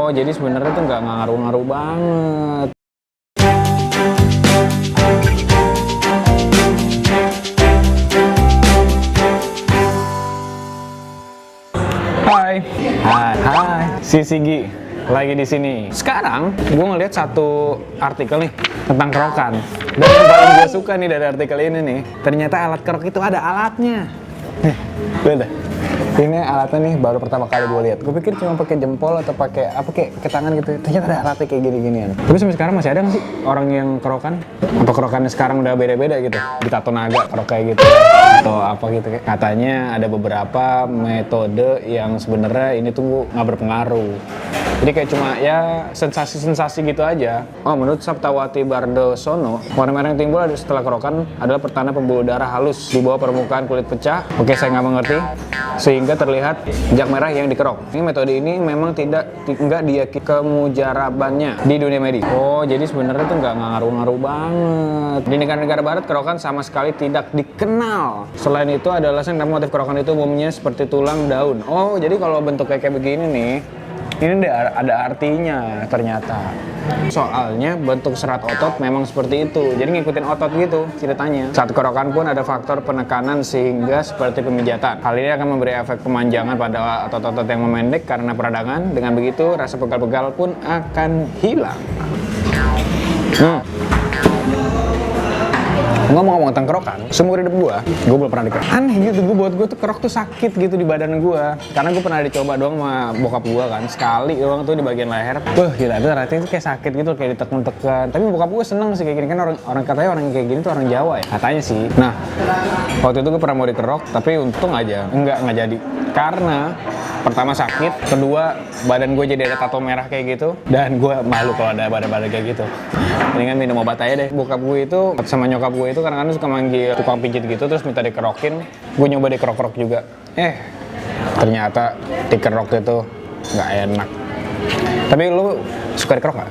Oh, jadi sebenarnya tuh nggak ngaruh-ngaruh banget. Hai, si Sigi lagi di sini. Sekarang gue ngeliat satu artikel nih tentang kerokan. Dan yang paling gue suka nih dari artikel ini nih, ternyata alat kerok itu ada alatnya. Nih, lihat dah. Ini alatnya nih baru pertama kali gue lihat. Gue pikir cuma pakai jempol atau pakai apa kayak ke tangan gitu. Ternyata ada alatnya kayak gini-ginian. Tapi sampai sekarang masih ada nggak sih orang yang kerokan? Apa kerokannya sekarang udah beda-beda gitu? Ditato naga kerok kayak gitu atau apa gitu? Katanya ada beberapa metode yang sebenarnya ini tuh nggak berpengaruh. Jadi kayak cuma ya sensasi-sensasi gitu aja. Oh, menurut Saptawati Bardosono, warna merah yang timbul setelah kerokan adalah pertanda pembuluh darah halus di bawah permukaan kulit pecah. Oke, saya nggak mengerti. Sehingga terlihat jejak merah yang dikerok. Ini metode ini memang nggak diyakini kemujarabannya di dunia medis. Oh, jadi sebenarnya tuh nggak ngaruh-ngaruh banget. Di negara-negara barat kerokan sama sekali tidak dikenal. Selain itu ada alasan kenapa motif kerokan itu umumnya seperti tulang daun. Oh, jadi kalau bentuknya kayak begini nih, ini ada artinya ternyata. Soalnya bentuk serat otot memang seperti itu. Jadi ngikutin otot gitu ceritanya. Saat kerokan pun ada faktor penekanan sehingga seperti pemijatan. Hal ini akan memberi efek pemanjangan pada otot-otot yang memendek karena peradangan. Dengan begitu rasa pegal-pegal pun akan hilang. Ngomong-ngomong tentang kerokan, seumur hidup gue belum pernah dikerok. Aneh gitu, buat gue tuh kerok tuh sakit gitu di badan gue. Karena gue pernah dicoba doang sama bokap gue kan, sekali doang tuh di bagian leher. Gila, itu rasanya tuh kayak sakit gitu, kayak ditekan-tekan. Tapi bokap gue seneng sih kayak gini, kan orang katanya orang kayak gini tuh orang Jawa ya, katanya sih. Nah, waktu itu gue pernah mau dikerok, tapi untung aja, enggak jadi. Karena pertama sakit, kedua badan gue jadi ada tato merah kayak gitu, dan gue malu kalau ada badan-badan kayak gitu. Mendingan minum obat aja deh. Bokap gue itu sama nyokap gue itu kadang-kadang suka manggil tukang pijit gitu, terus minta dikerokin. Gue nyoba dikerok-kerok juga. Ternyata dikerok itu nggak enak. Tapi lu suka dikerok nggak?